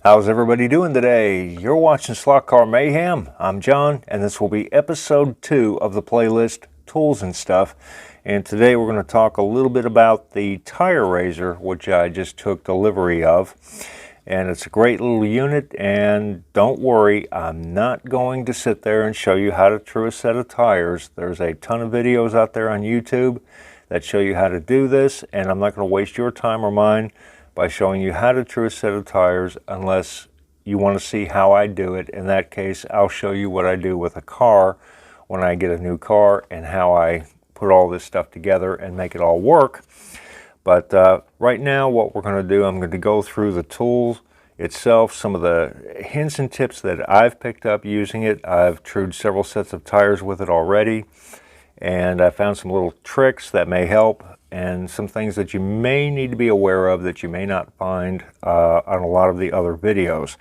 How's everybody doing today? You're watching Slot Car Mayhem. I'm John, and this will be episode 2 of the playlist Tools and Stuff. And today we're going to talk a little bit about the tire raiser, which I just took delivery of. And it's a great little unit, and don't worry, I'm not going to sit there and show you how to true a set of tires. There's a ton of videos out there on YouTube that show you how to do this, and I'm not going to waste your time or mine by showing you how to true a set of tires unless you want to see how I do it. In that case, I'll show you what I do with a car when I get a new car and how I put all this stuff together and make it all work. But right now what we're going to do, I'm going to go through the tool itself, some of the hints and tips that I've picked up using it. I've trued several sets of tires with it already, and I found some little tricks that may help, and some things that you may need to be aware of that you may not find on a lot of the other videos.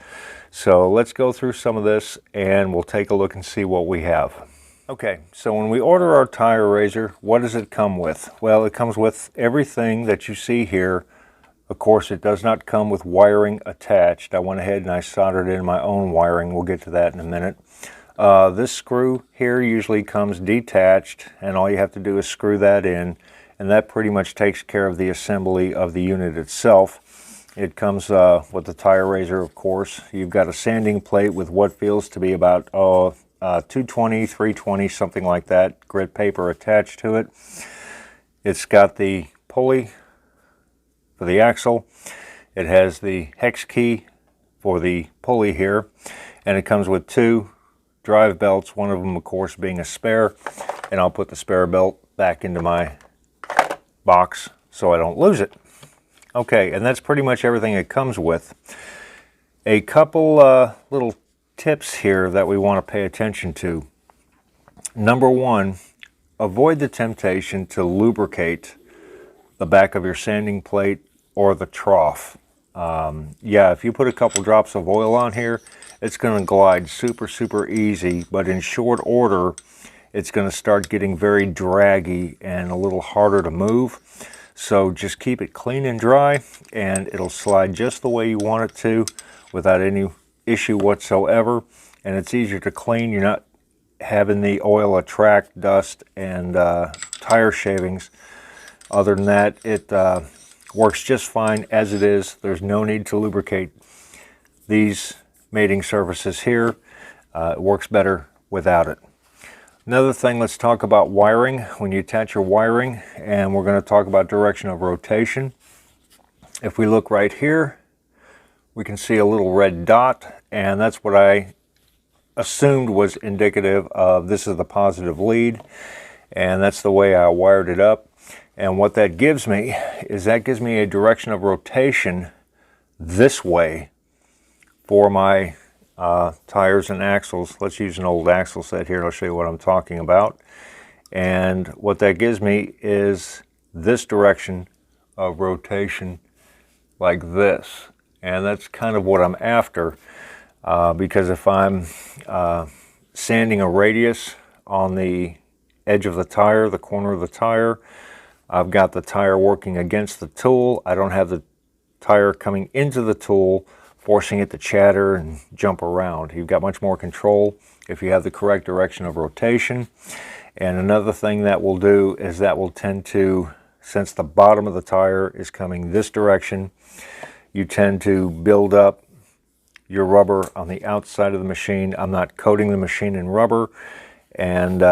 So let's go through some of this and we'll take a look and see what we have. Okay, so when we order our tire raiser, what does it come with? Well, it comes with everything that you see here. Of course, it does not come with wiring attached. I went ahead and I soldered in my own wiring. We'll get to that in a minute. This screw here usually comes detached, and all you have to do is screw that in, and that pretty much takes care of the assembly of the unit itself. It comes with the tire raiser, of course. You've got a sanding plate with what feels to be about 220, 320, something like that, grit paper attached to it. It's got the pulley for the axle. It has the hex key for the pulley here, and it comes with 2 drive belts, one of them of course being a spare, and I'll put the spare belt back into my box so I don't lose it. Okay, and that's pretty much everything it comes with. A couple little tips here that we want to pay attention to. Number 1, avoid the temptation to lubricate the back of your sanding plate or the trough. Yeah, if you put a couple drops of oil on here, it's going to glide super easy, but in short order it's going to start getting very draggy and a little harder to move. So just keep it clean and dry, and it'll slide just the way you want it to without any issue whatsoever. And it's easier to clean. You're not having the oil attract dust and tire shavings. Other than that, it works just fine as it is. There's no need to lubricate these mating surfaces here. It works better without it. Another thing, let's talk about wiring. When you attach your wiring, and we're going to talk about direction of rotation. If we look right here, we can see a little red dot, and that's what I assumed was indicative of this is the positive lead, and that's the way I wired it up. And what that gives me is that gives me a direction of rotation this way for my tires and axles. Let's use an old axle set here. I'll show you what I'm talking about. And what that gives me is this direction of rotation like this. And that's kind of what I'm after, because if I'm sanding a radius on the edge of the tire, the corner of the tire, I've got the tire working against the tool. I don't have the tire coming into the tool, forcing it to chatter and jump around. You've got much more control if you have the correct direction of rotation. And another thing that will do is that will tend to, since the bottom of the tire is coming this direction, you tend to build up your rubber on the outside of the machine. I'm not coating the machine in rubber, and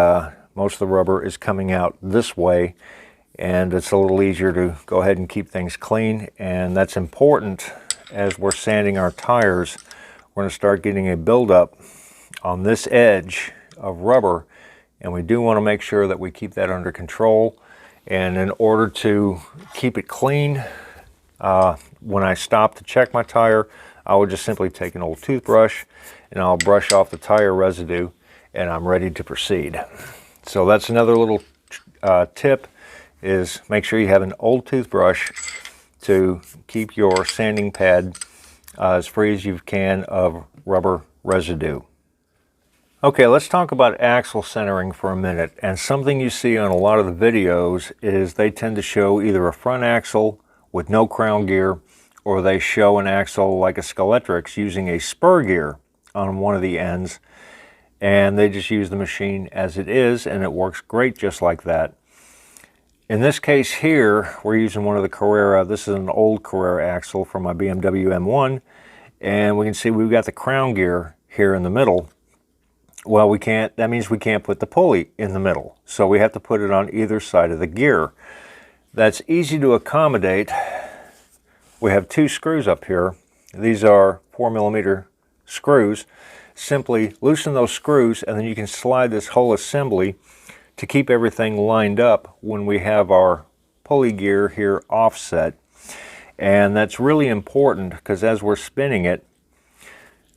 most of the rubber is coming out this way, and it's a little easier to go ahead and keep things clean. And that's important. As we're sanding our tires, we're going to start getting a buildup on this edge of rubber, and we do want to make sure that we keep that under control. And in order to keep it clean, when I stop to check my tire, I will just simply take an old toothbrush and I'll brush off the tire residue, and I'm ready to proceed. So that's another little tip, is make sure you have an old toothbrush to keep your sanding pad as free as you can of rubber residue. Okay, let's talk about axle centering for a minute. And something you see on a lot of the videos is they tend to show either a front axle with no crown gear or they show an axle like a Skeletrix using a spur gear on one of the ends, and they just use the machine as it is, and it works great just like that. In this case here, we're using one of the Carrera. This is an old Carrera axle from my BMW M1, and we can see we've got the crown gear here in the middle. Well, we can't, that means we can't put the pulley in the middle, so we have to put it on either side of the gear. That's easy to accommodate. We have 2 screws up here. These are 4mm screws. Simply loosen those screws, and then you can slide this whole assembly to keep everything lined up when we have our pulley gear here offset. And that's really important because as we're spinning it,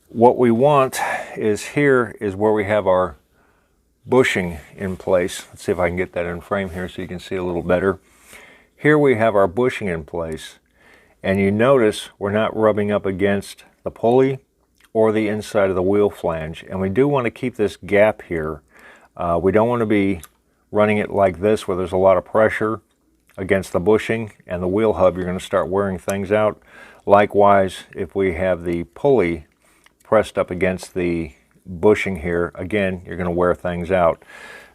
what we want is here is where we have our bushing in place. Let's see if I can get that in frame here so you can see a little better. Here we have our bushing in place, and you notice we're not rubbing up against the pulley or the inside of the wheel flange, and we do want to keep this gap here. We don't want to be running it like this where there's a lot of pressure against the bushing and the wheel hub. You're going to start wearing things out. Likewise, if we have the pulley pressed up against the bushing here, again, you're going to wear things out.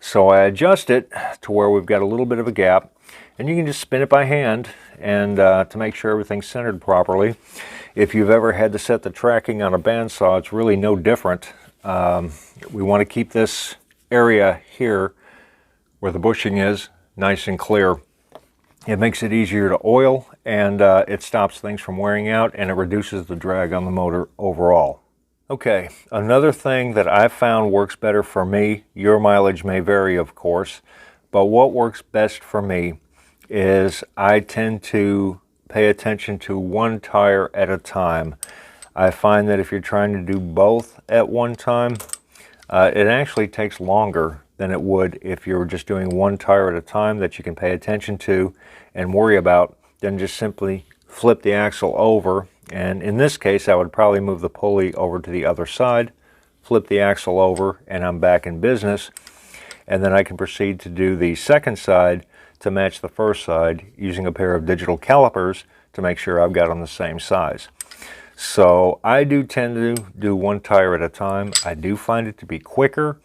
So I adjust it to where we've got a little bit of a gap, and you can just spin it by hand and to make sure everything's centered properly. If you've ever had to set the tracking on a bandsaw, it's really no different. We want to keep this area here where the bushing is nice and clear. It makes it easier to oil, and it stops things from wearing out, and it reduces the drag on the motor overall. Okay, another thing that I've found works better for me, your mileage may vary of course, but what works best for me is I tend to pay attention to one tire at a time. I find that if you're trying to do both at one time, it actually takes longer than it would if you were just doing one tire at a time that you can pay attention to and worry about, then just simply flip the axle over. And in this case, I would probably move the pulley over to the other side, flip the axle over, and I'm back in business. And then I can proceed to do the second side to match the first side using a pair of digital calipers to make sure I've got them the same size. So I do tend to do one tire at a time. I do find it to be quicker,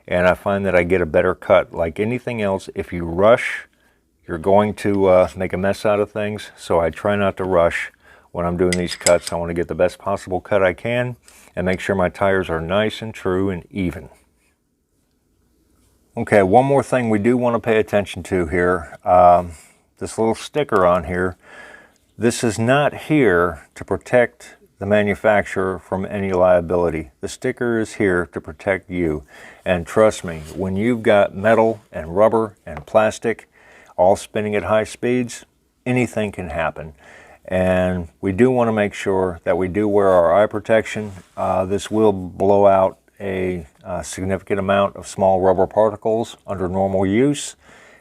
and I find that I get a better cut. Like anything else, if you rush, you're going to make a mess out of things. So I try not to rush when I'm doing these cuts. I want to get the best possible cut I can and make sure my tires are nice and true and even. Okay, one more thing we do want to pay attention to here. This little sticker on here. This is not here to protect the manufacturer from any liability. The sticker is here to protect you. And trust me, when you've got metal and rubber and plastic all spinning at high speeds, anything can happen. And we do want to make sure that we do wear our eye protection. This will blow out a significant amount of small rubber particles under normal use,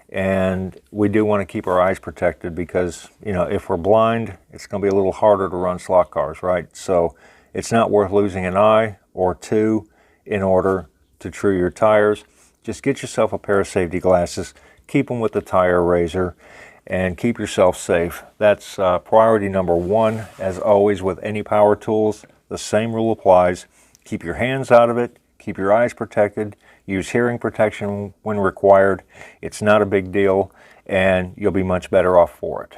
and we do want to keep our eyes protected because, you know, if we're blind, it's going to be a little harder to run slot cars, right? So it's not worth losing an eye or two in order to true your tires. Just get yourself a pair of safety glasses, keep them with the tire razor, and keep yourself safe. That's priority number one. As always with any power tools, the same rule applies. Keep your hands out of it, keep your eyes protected, use hearing protection when required. It's not a big deal, and you'll be much better off for it.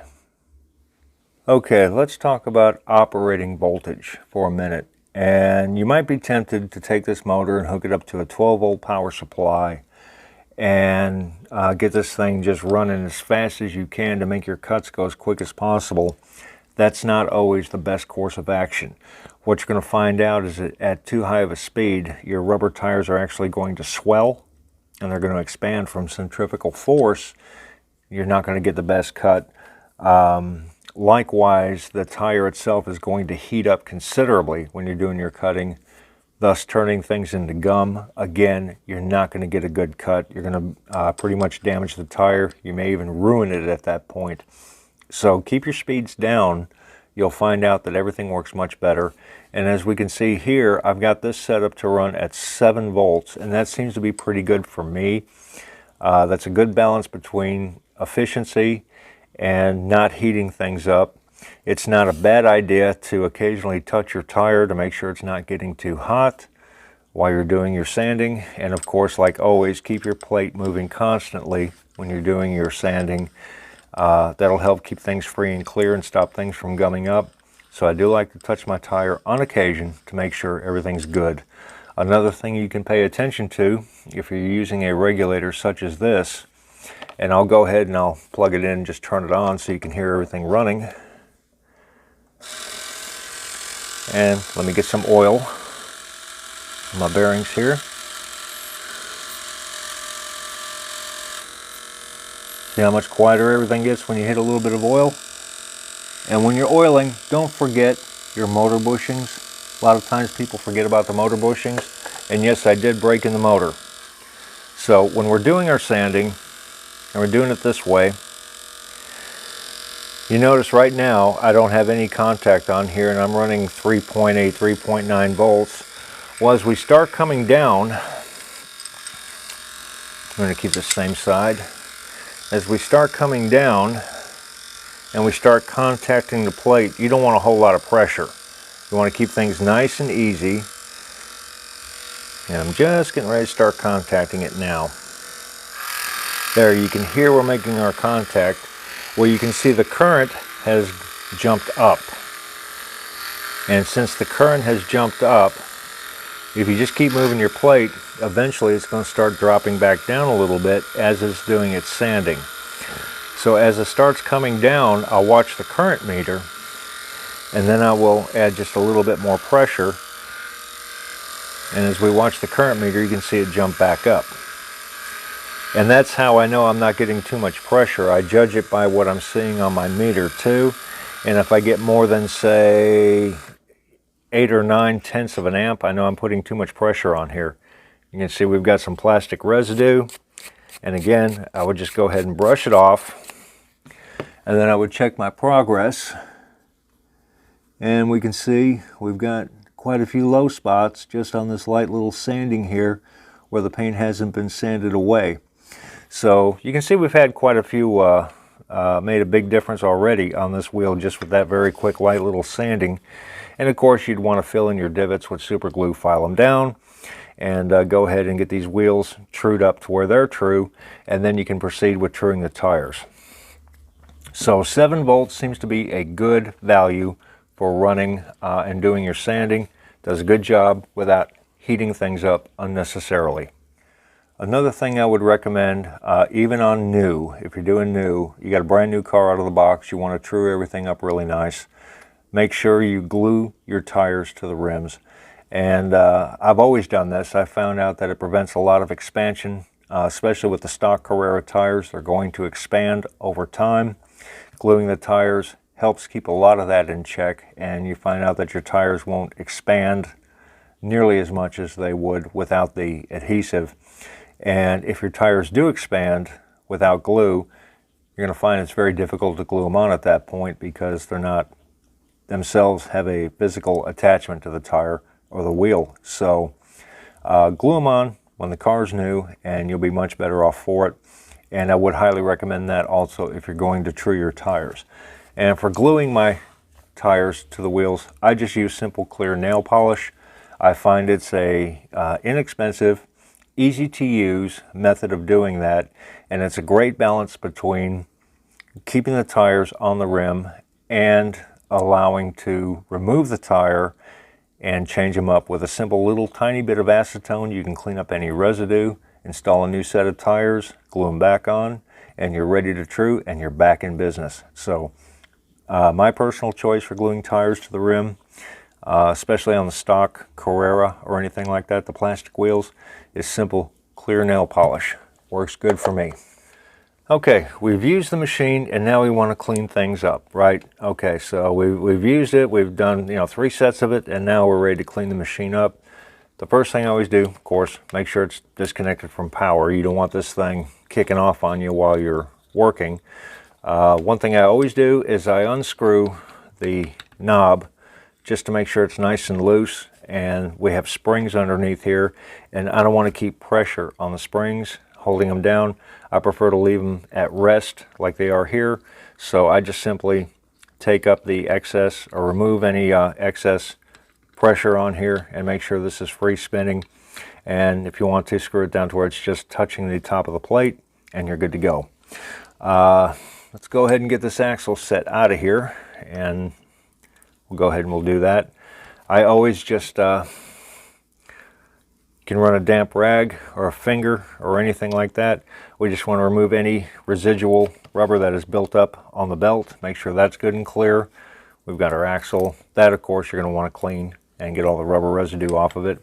Okay, let's talk about operating voltage for a minute. And you might be tempted to take this motor and hook it up to a 12-volt power supply and get this thing just running as fast as you can to make your cuts go as quick as possible. That's not always the best course of action. What you're going to find out is that at too high of a speed, your rubber tires are actually going to swell, and they're going to expand from centrifugal force. You're not going to get the best cut. Likewise, the tire itself is going to heat up considerably when you're doing your cutting, thus turning things into gum. Again, you're not going to get a good cut. You're going to pretty much damage the tire. You may even ruin it at that point. So keep your speeds down. You'll find out that everything works much better. And as we can see here, I've got this set up to run at 7 volts, and that seems to be pretty good for me. That's a good balance between efficiency and not heating things up. It's not a bad idea to occasionally touch your tire to make sure it's not getting too hot while you're doing your sanding. And of course, like always, keep your plate moving constantly when you're doing your sanding. That'll help keep things free and clear and stop things from gumming up. So I do like to touch my tire on occasion to make sure everything's good. Another thing you can pay attention to if you're using a regulator such as this, and I'll go ahead and I'll plug it in, just turn it on so you can hear everything running. And let me get some oil on my bearings here. See how much quieter everything gets when you hit a little bit of oil? And when you're oiling, don't forget your motor bushings. A lot of times people forget about the motor bushings. And yes, I did break in the motor. So when we're doing our sanding, and we're doing it this way, you notice right now I don't have any contact on here, and I'm running 3.8, 3.9 volts. Well, as we start coming down, I'm going to keep the same side. As we start coming down and we start contacting the plate, you don't want a whole lot of pressure. You want to keep things nice and easy. And I'm just getting ready to start contacting it now. There, you can hear we're making our contact. Well, you can see the current has jumped up. And since the current has jumped up, if you just keep moving your plate, eventually it's going to start dropping back down a little bit as it's doing its sanding. So as it starts coming down, I'll watch the current meter, and then I will add just a little bit more pressure. And as we watch the current meter, you can see it jump back up. And that's how I know I'm not getting too much pressure. I judge it by what I'm seeing on my meter too. And if I get more than, say, 8 or 9 tenths of an amp, I know I'm putting too much pressure on here. You can see we've got some plastic residue. And again, I would just go ahead and brush it off. And then I would check my progress. And we can see we've got quite a few low spots just on this light little sanding here where the paint hasn't been sanded away. So you can see we've had quite a few, made a big difference already on this wheel just with that very quick light little sanding. And of course you'd want to fill in your divots with super glue, file them down, and go ahead and get these wheels trued up to where they're true, and then you can proceed with truing the tires. So 7 volts seems to be a good value for running and doing your sanding. Does a good job without heating things up unnecessarily. Another thing I would recommend, even on new, if you're doing new, you got a brand new car out of the box, you want to true everything up really nice, make sure you glue your tires to the rims. And I've always done this. I found out that it prevents a lot of expansion, especially with the stock Carrera tires. They're going to expand over time. Gluing the tires helps keep a lot of that in check, and you find out that your tires won't expand nearly as much as they would without the adhesive. And if your tires do expand without glue, you're going to find it's very difficult to glue them on at that point because they're not themselves have a physical attachment to the tire or the wheel. So glue them on when the car's new and you'll be much better off for it. And I would highly recommend that also if you're going to true your tires. And for gluing my tires to the wheels, I just use simple clear nail polish. I find it's a inexpensive, easy to use method of doing that, and it's a great balance between keeping the tires on the rim and allowing to remove the tire and change them up with a simple little tiny bit of acetone. You can clean up any residue, install a new set of tires, glue them back on, and you're ready to true and you're back in business. So my personal choice for gluing tires to the rim, especially on the stock Carrera or anything like that, the plastic wheels, is simple clear nail polish. Works good for me. Okay, we've used the machine and now we want to clean things up, right? Okay, so we've used it, we've done 3 sets of it, and now we're ready to clean the machine up. The first thing I always do, of course, make sure it's disconnected from power. You don't want this thing kicking off on you while you're working. One thing I always do is I unscrew the knob just to make sure it's nice and loose, and we have springs underneath here, and I don't want to keep pressure on the springs, holding them down. I prefer to leave them at rest like they are here, so I just simply take up the excess or remove any excess pressure on here and make sure this is free spinning. And if you want to, screw it down to where it's just touching the top of the plate and you're good to go. Let's go ahead and get this axle set out of here, and we'll go ahead and we'll do that. I always just can run a damp rag or a finger or anything like that. We just want to remove any residual rubber that is built up on the belt. Make sure that's good and clear. We've got our axle. That, of course, you're going to want to clean and get all the rubber residue off of it.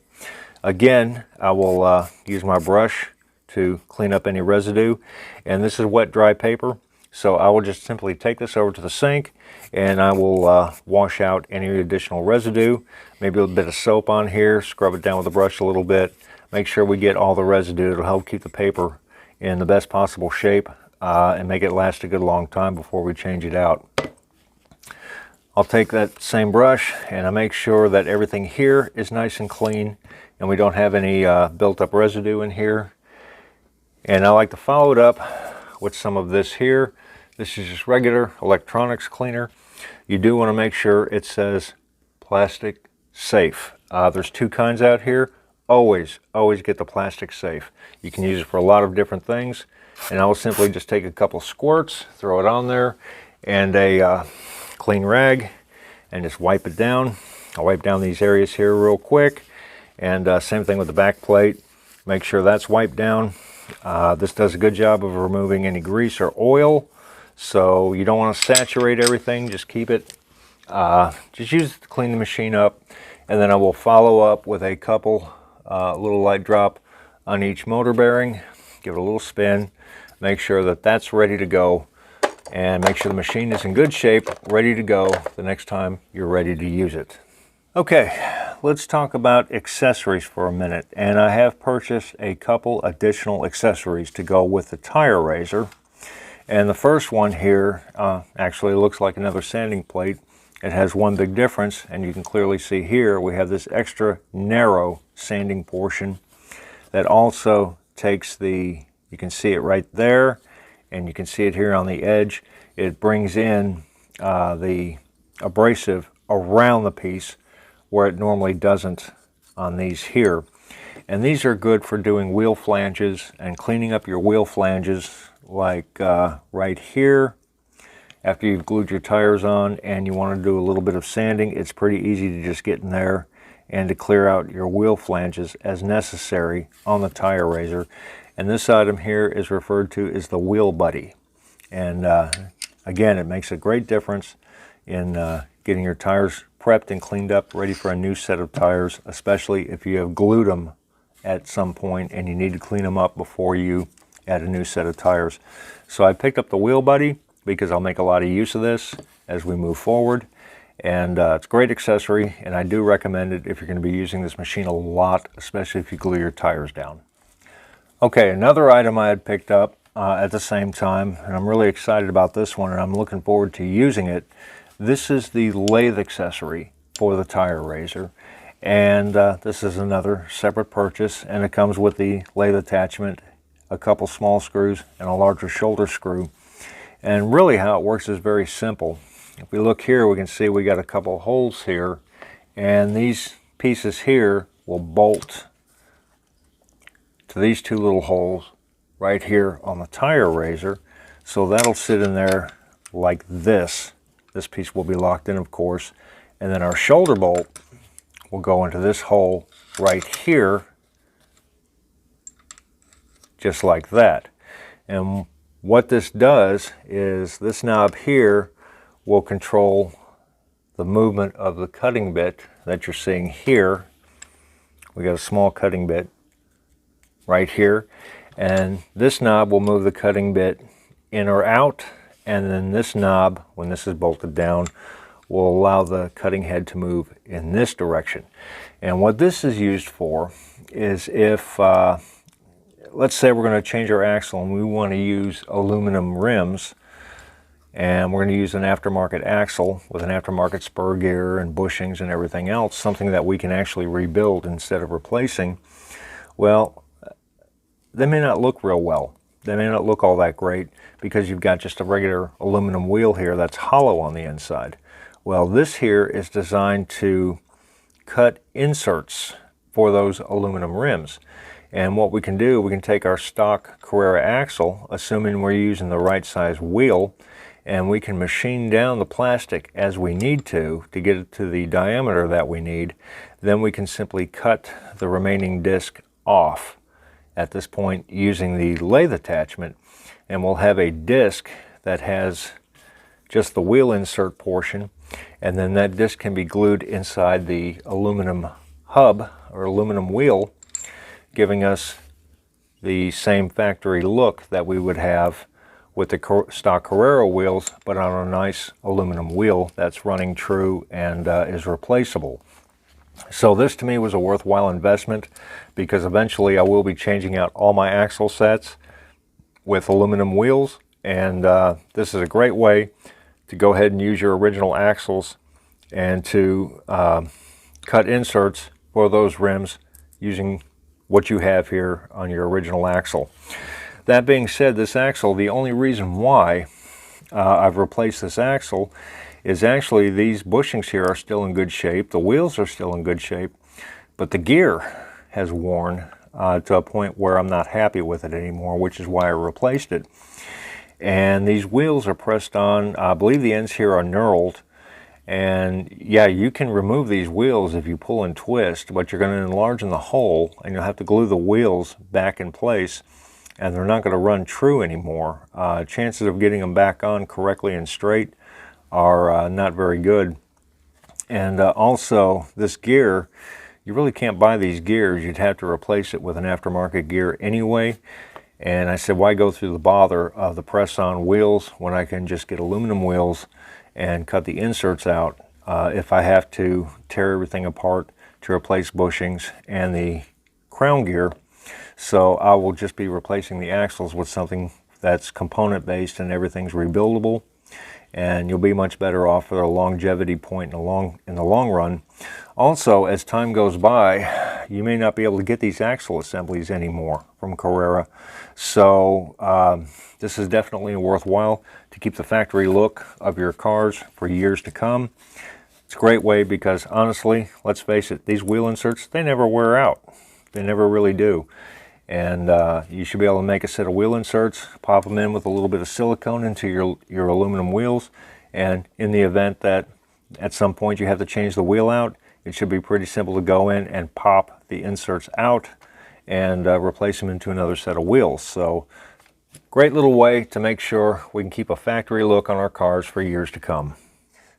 Again, I will use my brush to clean up any residue, and this is wet dry paper, so I will just simply take this over to the sink and I will wash out any additional residue. Maybe a bit of soap on here, scrub it down with the brush a little bit, make sure we get all the residue. It'll help keep the paper in the best possible shape and make it last a good long time before we change it out. I'll take that same brush and I make sure that everything here is nice and clean and we don't have any built up residue in here. And I like to follow it up with some of this here. This is just regular electronics cleaner. You do want to make sure it says plastic safe. There's two kinds out here. Always get the plastic safe. You can use it for a lot of different things. And I will simply just take a couple squirts, throw it on there, and a clean rag, and just wipe it down. I'll wipe down these areas here real quick. And same thing with the back plate. Make sure that's wiped down. This does a good job of removing any grease or oil, so you don't want to saturate everything. Just keep it, just use it to clean the machine up. And then I will follow up with a couple little light drop on each motor bearing, give it a little spin, make sure that that's ready to go, and make sure the machine is in good shape, ready to go the next time you're ready to use it. Okay, let's talk about accessories for a minute. And I have purchased a couple additional accessories to go with the tire raiser. And the first one here actually looks like another sanding plate. It has one big difference, and you can clearly see here we have this extra narrow sanding portion that also takes the, you can see it right there, and you can see it here on the edge. It brings in the abrasive around the piece where it normally doesn't on these here. And these are good for doing wheel flanges and cleaning up your wheel flanges, like right here. After you've glued your tires on and you want to do a little bit of sanding, it's pretty easy to just get in there and to clear out your wheel flanges as necessary on the tire raiser. And this item here is referred to as the wheel buddy. And again, it makes a great difference in getting your tires prepped and cleaned up, ready for a new set of tires, especially if you have glued them at some point and you need to clean them up before you add a new set of tires. So I picked up the Wheel Buddy because I'll make a lot of use of this as we move forward. And it's a great accessory, and I do recommend it if you're going to be using this machine a lot, especially if you glue your tires down. Okay, another item I had picked up at the same time, and I'm really excited about this one, and I'm looking forward to using it. This is the lathe accessory for the tire raiser, and this is another separate purchase, and it comes with the lathe attachment, a couple small screws, and a larger shoulder screw. And really how it works is very simple. If we look here, we can see we got a couple holes here, and these pieces here will bolt to these two little holes right here on the tire raiser. So that'll sit in there like this. This piece will be locked in, of course, and then our shoulder bolt will go into this hole right here, just like that. And what this does is this knob here will control the movement of the cutting bit that you're seeing here. We got a small cutting bit right here, and this knob will move the cutting bit in or out, and then this knob, when this is bolted down, will allow the cutting head to move in this direction. And what this is used for is if let's say we're going to change our axle and we want to use aluminum rims, and we're going to use an aftermarket axle with an aftermarket spur gear and bushings and everything else, something that we can actually rebuild instead of replacing. Well, they may not look real well. they may not look all that great because you've got just a regular aluminum wheel here that's hollow on the inside. Well, this here is designed to cut inserts for those aluminum rims. And what we can do, we can take our stock Carrera axle, assuming we're using the right size wheel, and we can machine down the plastic as we need to get it to the diameter that we need. Then we can simply cut the remaining disc off at this point using the lathe attachment, and we'll have a disc that has just the wheel insert portion, and then that disc can be glued inside the aluminum hub or aluminum wheel, giving us the same factory look that we would have with the stock Carrera wheels, but on a nice aluminum wheel that's running true and is replaceable. So this to me was a worthwhile investment, because eventually I will be changing out all my axle sets with aluminum wheels, and this is a great way to go ahead and use your original axles and to cut inserts for those rims using what you have here on your original axle. That being said, this axle, the only reason why I've replaced this axle is actually these bushings here are still in good shape, the wheels are still in good shape, but the gear has worn to a point where I'm not happy with it anymore, which is why I replaced it. And these wheels are pressed on, I believe the ends here are knurled, and yeah, you can remove these wheels if you pull and twist, but you're going to enlarge the hole and you'll have to glue the wheels back in place, and they're not going to run true anymore. Chances of getting them back on correctly and straight are not very good. And also this gear, you really can't buy these gears. You'd have to replace it with an aftermarket gear anyway. And I said, why go through the bother of the press-on wheels when I can just get aluminum wheels and cut the inserts out if I have to tear everything apart to replace bushings and the crown gear. So I will just be replacing the axles with something that's component based and everything's rebuildable, and you'll be much better off for a longevity point in the long run. Also, as time goes by, you may not be able to get these axle assemblies anymore from Carrera. So this is definitely worthwhile to keep the factory look of your cars for years to come. It's a great way because honestly, let's face it, these wheel inserts, they never wear out. They never really do. And you should be able to make a set of wheel inserts, pop them in with a little bit of silicone into your aluminum wheels, and in the event that at some point you have to change the wheel out, it should be pretty simple to go in and pop the inserts out and replace them into another set of wheels. So great little way to make sure we can keep a factory look on our cars for years to come.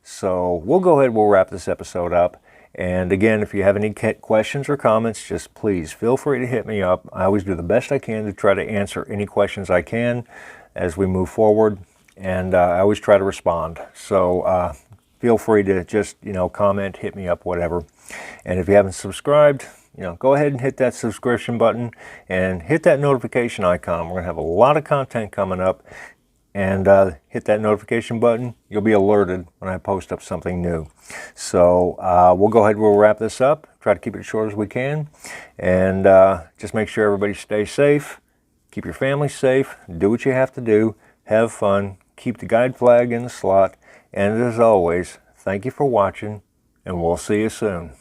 So we'll go ahead, we'll wrap this episode up. And again, if you have any questions or comments, just please feel free to hit me up. I always do the best I can to try to answer any questions I can as we move forward, and I always try to respond. So feel free to just, comment, hit me up, whatever. And if you haven't subscribed, go ahead and hit that subscription button and hit that notification icon. We're going to have a lot of content coming up. And hit that notification button. You'll be alerted when I post up something new. So we'll go ahead, we'll wrap this up. Try to keep it as short as we can. And just make sure everybody stays safe. Keep your family safe. Do what you have to do. Have fun. Keep the guide flag in the slot. And as always, thank you for watching, and we'll see you soon.